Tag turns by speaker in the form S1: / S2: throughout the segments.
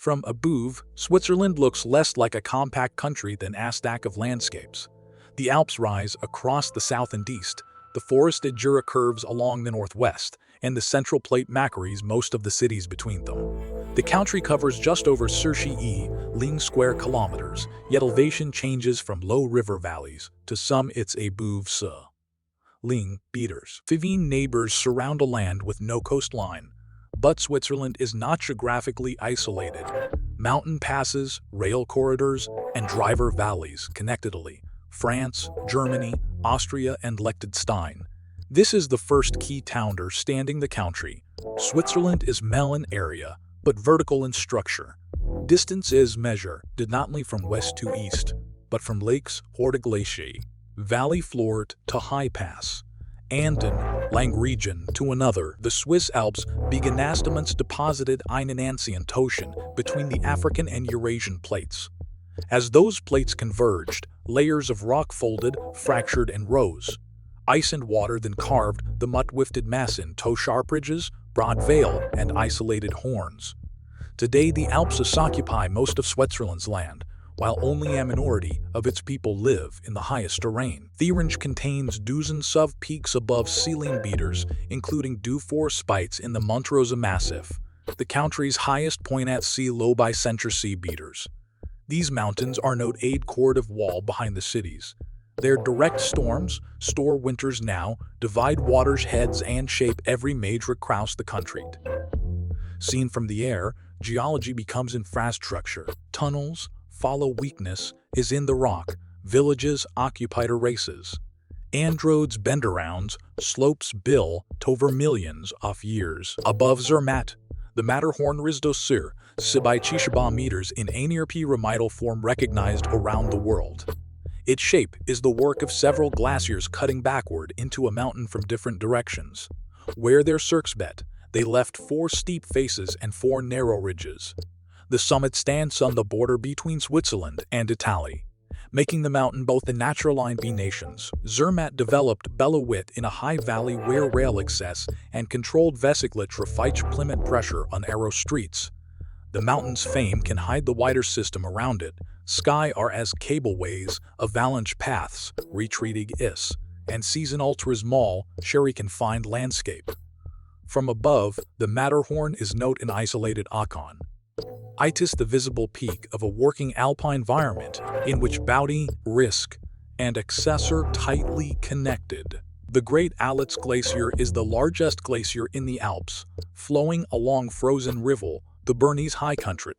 S1: From above, Switzerland looks less like a compact country than a stack of landscapes. The Alps rise across the south and east, the forested Jura curves along the northwest, and the central plate macquaries most of the cities between them. The country covers just over 30 square kilometers, yet elevation changes from low river valleys to some its above meters. 15 neighbors surround a land with no coastline. But Switzerland is not geographically isolated. Mountain passes, rail corridors, and driver valleys connect Italy, France, Germany, Austria, and Liechtenstein. This is the first key tounder standing the country. Switzerland is melon area, but vertical in structure. Distance is measured not only from west to east, but from lakes or to glacier, valley floor to high pass, and in region to another. The Swiss Alps began sediments deposited in an ancient ocean between the African and Eurasian plates. As those plates converged, layers of rock folded, fractured, and rose. Ice and water then carved the mud-wifted mass into sharp ridges, broad vale, and isolated horns. Today, the Alps occupy most of Switzerland's land, while only a minority of its people live in the highest terrain. The range contains dozens of peaks above ceiling meters, including four spikes in the Montrose Massif, the country's highest point at sea low by century sea meters. These mountains are no aid cord of wall behind the cities. Their direct storms, store winters now, divide water's heads and shape every major across the country. Seen from the air, geology becomes infrastructure. Tunnels follow weakness is in the rock, villages occupy races. Androids bend around, slopes built over millions of years. Above Zermatt, the Matterhorn Risdosir, by Chishabah meters in anierp remidal form recognized around the world. Its shape is the work of several glaciers cutting backward into a mountain from different directions. Where their cirques met, they left 4 steep faces and 4 narrow ridges. The summit stands on the border between Switzerland and Italy, making the mountain both a natural line between nations. Zermatt developed Belowit in a high valley where rail access and controlled vesiclet refich Plymouth pressure on arrow streets. The mountain's fame can hide the wider system around it. Sky are as cableways, avalanche paths, retreating is, and season ultras mall, sherry confined landscape. From above, the Matterhorn is not an isolated icon. It is the visible peak of a working alpine environment in which bounty, risk, and access are tightly connected. The Great Aletsch Glacier is the largest glacier in the Alps, flowing along frozen river, the Bernese High Country.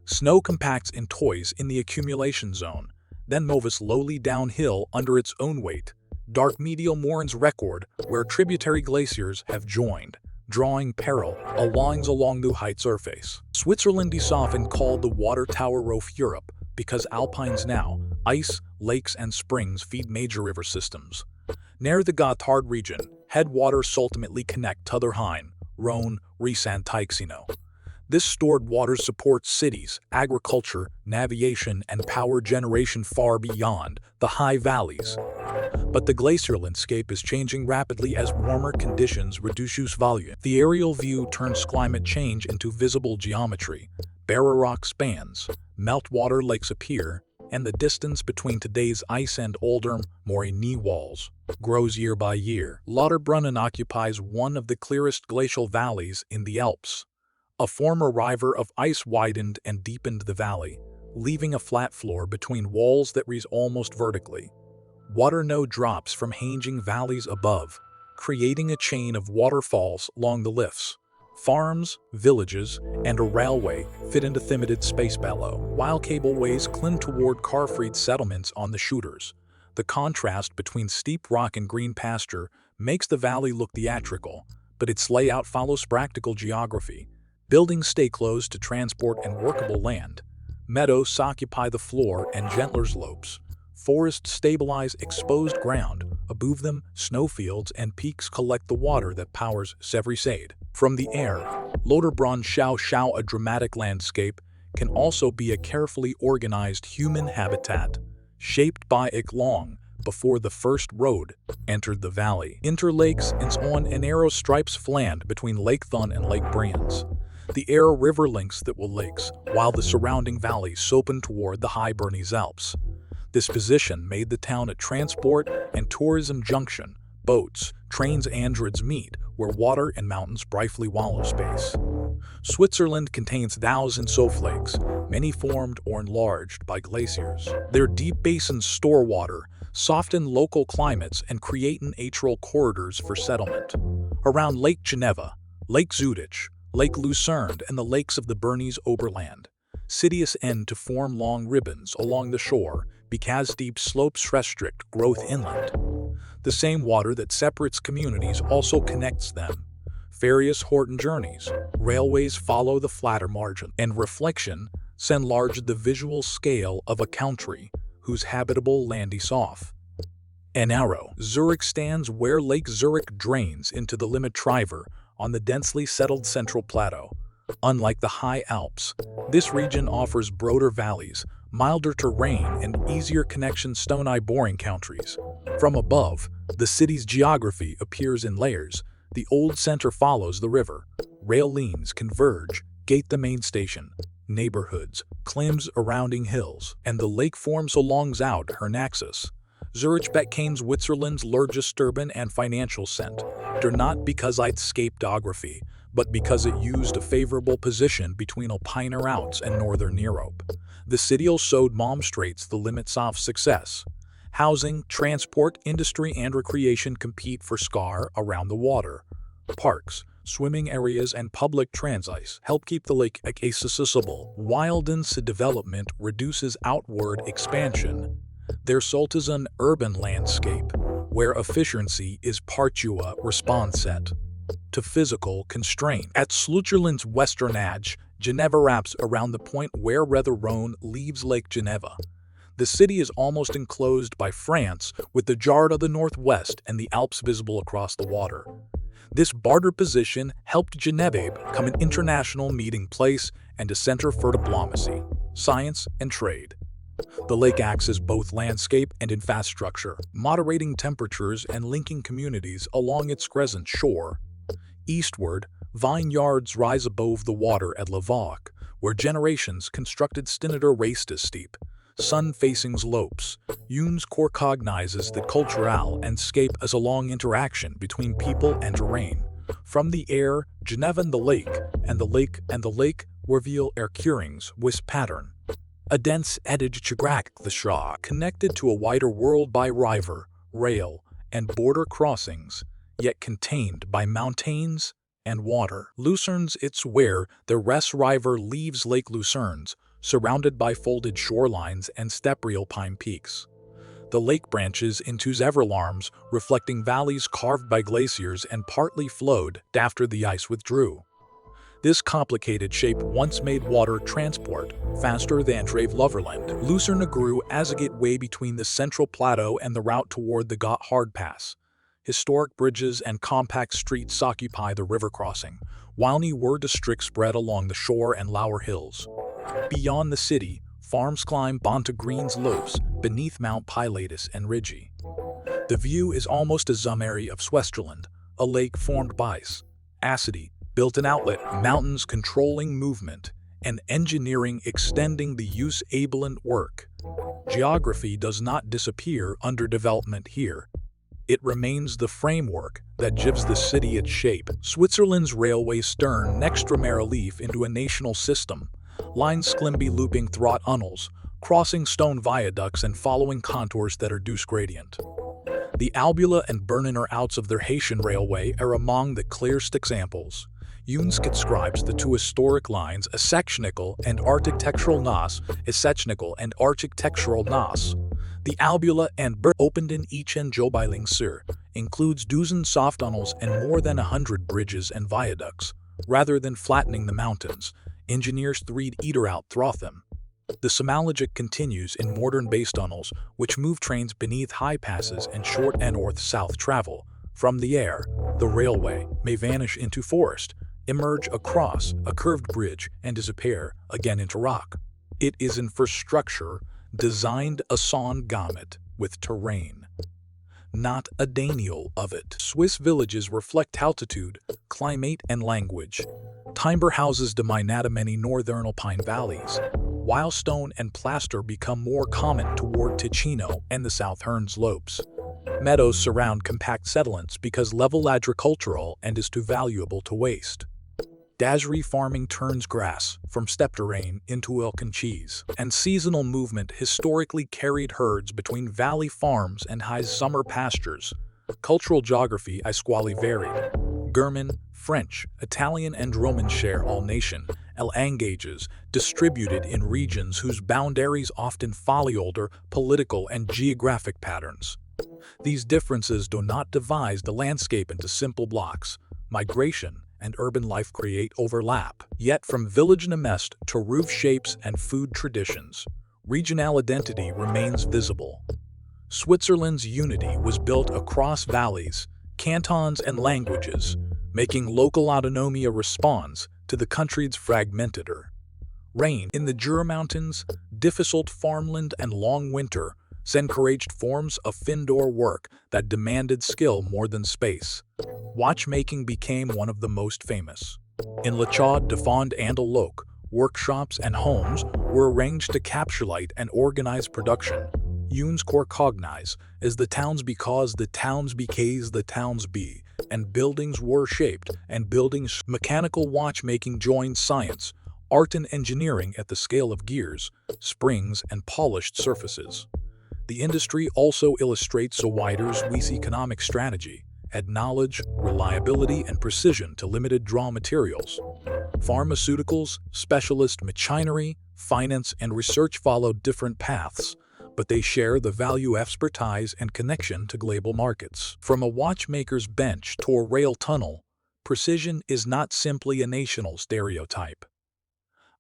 S1: Snow compacts in toys in the accumulation zone, then moves slowly downhill under its own weight. Dark medial moraines record where tributary glaciers have joined, drawing parallel lines along the height surface. Switzerland is often called the water tower of Europe because alpines now, ice, lakes, and springs feed major river systems. Near the Gotthard region, headwaters ultimately connect to the Rhone, Rhone, and Ticino. This stored water supports cities, agriculture, navigation, and power generation far beyond the high valleys. But the glacier landscape is changing rapidly as warmer conditions reduce volume. The aerial view turns climate change into visible geometry. Barren rock spans, meltwater lakes appear, and the distance between today's ice and older, more knee walls grows year by year. Lauterbrunnen occupies one of the clearest glacial valleys in the Alps. A former river of ice widened and deepened the valley, leaving a flat floor between walls that rise almost vertically. Water now drops from hanging valleys above, creating a chain of waterfalls along the lifts. Farms, villages, and a railway fit into limited space below, while cableways climb toward car-freed settlements on the shooters. The contrast between steep rock and green pasture makes the valley look theatrical, but its layout follows practical geography. Buildings stay close to transport and workable land. Meadows occupy the floor and gentler slopes. Forests stabilize exposed ground. Above them, snowfields and peaks collect the water that powers every shade. From the air, Lauterbrunnen show a dramatic landscape can also be a carefully organized human habitat, shaped by it long before the first road entered the valley. Interlakes is on a narrow stripes fland between Lake Thun and Lake Brienz. The Aire River links the lakes, while the surrounding valleys open toward the high Bernese Alps. This position made the town a transport and tourism junction. Boats, trains, and roads meet, where water and mountains briefly wallow space. Switzerland contains thousands of lakes, many formed or enlarged by glaciers. Their deep basins store water, soften local climates, and create natural corridors for settlement. Around Lake Geneva, Lake Zurich, Lake Lucerne, and the lakes of the Bernese Oberland, cities end to form long ribbons along the shore because steep slopes restrict growth inland. The same water that separates communities also connects them. Various Horton journeys, railways follow the flatter margin, and reflection enlarge the visual scale of a country whose habitable land is off. An arrow. Zurich stands where Lake Zurich drains into the Limit River on the densely settled central plateau. Unlike the high Alps, this region offers broader valleys, milder terrain, and easier connections to boring countries. From above, the city's geography appears in layers. The old center follows the river. Rail lanes converge, gate the main station. Neighborhoods climbs surrounding hills, and the lake forms alongside her nexus. Zurich became Switzerland's largest urban and financial center, not because it escaped geography, but because it used a favorable position between Alpine Alps and northern Europe. The city also demonstrates the limits of success. Housing, transport, industry, and recreation compete for scar around the water. Parks, swimming areas, and public transit help keep the lake accessible, while dense development reduces outward expansion. There is an urban landscape, where efficiency is partua response set to physical constraint. At Switzerland's western edge, Geneva wraps around the point where the Rhone leaves Lake Geneva. The city is almost enclosed by France, with the Jura to the northwest and the Alps visible across the water. This border position helped Geneva become an international meeting place and a center for diplomacy, science, and trade. The lake acts as both landscape and infrastructure, moderating temperatures and linking communities along its crescent shore. Eastward, vineyards rise above the water at Lavac, where generations constructed Stinader raced as steep, sun-facing slopes. UNESCO recognizes the cultural landscape as a long interaction between people and terrain. From the air, Geneva and the lake, and the lake and the lake reveal air currings with pattern. A dense edge geographic the Shaw, connected to a wider world by river, rail, and border crossings, yet contained by mountains and water. Lucerne's it's where the Ress River leaves Lake Lucerne's, surrounded by folded shorelines and steppe alpine peaks. The lake branches into several arms, reflecting valleys carved by glaciers and partly flowed after the ice withdrew. This complicated shape once made water transport faster than Trave-Loverland. Lucerne grew as a gateway between the central plateau and the route toward the Gotthard Pass. Historic bridges and compact streets occupy the river crossing, while newer districts spread along the shore and lower hills. Beyond the city, farms climb onto green slopes beneath Mount Pilatus and Rigi. The view is almost a summary of Switzerland, a lake formed by ice, acidity, built-in outlet, mountains controlling movement, and engineering extending the use-able work. Geography does not disappear under development here. It remains the framework that gives the city its shape. Switzerland's railways turn next relief into a national system, lines climby looping through tunnels, crossing stone viaducts and following contours that are deuce gradient. The Albula and Berliner outs of their Haitian railway are among the clearest examples. UNESCO describes the two historic lines as sectionical and architectural nos, and architectural nos. The Albula and Ber opened in each and Jobilingsur includes dozen soft tunnels and more than 100 bridges and viaducts. Rather than flattening the mountains, engineers thread either out through them. The Samalogic continues in modern base tunnels, which move trains beneath high passes and short and north-south travel. From the air, the railway may vanish into forest, emerge across a curved bridge, and disappear again into rock. It is infrastructure designed a son gamut with terrain, not a daniel of it. Swiss villages reflect altitude, climate, and language. Timber houses dominate many northern Alpine valleys, while stone and plaster become more common toward Ticino and the southern slopes. Meadows surround compact settlements because level agricultural and is too valuable to waste. Dairy farming turns grass from steppe terrain into elk and cheese, and seasonal movement historically carried herds between valley farms and high summer pastures. Cultural geography is squally varied. German, French, Italian, and Roman share all nation languages distributed in regions whose boundaries often follow older political and geographic patterns. These differences do not divide the landscape into simple blocks. Migration and urban life create overlap. Yet from village nest to roof shapes and food traditions, regional identity remains visible. Switzerland's unity was built across valleys, cantons, and languages, making local autonomy a response to the country's fragmented rain. In the Jura Mountains, difficult farmland and long winter encouraged forms of indoor work that demanded skill more than space. Watchmaking became one of the most famous. In La Chaux de Fonds and Alpes, workshops and homes were arranged to capture light and organize production. Uns core cognize as the towns because the towns became the towns be, and buildings were shaped, and buildings mechanical watchmaking joined science, art and engineering at the scale of gears, springs, and polished surfaces. The industry also illustrates a wider Swiss economic strategy, add knowledge, reliability, and precision to limited raw materials. Pharmaceuticals, specialist machinery, finance, and research followed different paths, but they share the value expertise and connection to global markets. From a watchmaker's bench to a rail tunnel, precision is not simply a national stereotype.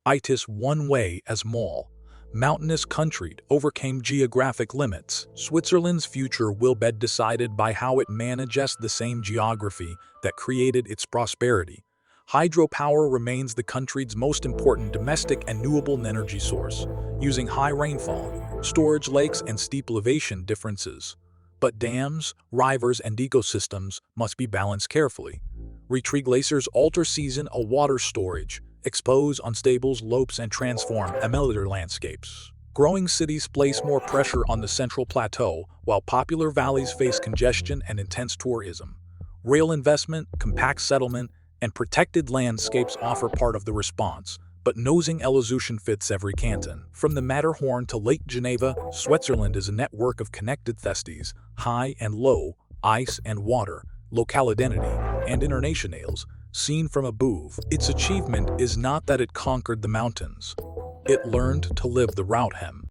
S1: It is one way as small, mountainous country overcame geographic limits. Switzerland's future will be decided by how it manages the same geography that created its prosperity. Hydropower remains the country's most important domestic and renewable energy source, using high rainfall, storage lakes, and steep elevation differences. But dams, rivers, and ecosystems must be balanced carefully. Retreat glaciers alter season a water storage, expose unstable slopes, and transform familiar landscapes. Growing cities place more pressure on the central plateau, while popular valleys face congestion and intense tourism. Rail investment, compact settlement, and protected landscapes offer part of the response, but nosing evolution fits every canton. From the Matterhorn to Lake Geneva, Switzerland is a network of connected thestes, high and low, ice and water, local identity, and internationals, seen from above. Its achievement is not that it conquered the mountains. It learned to live the route hem.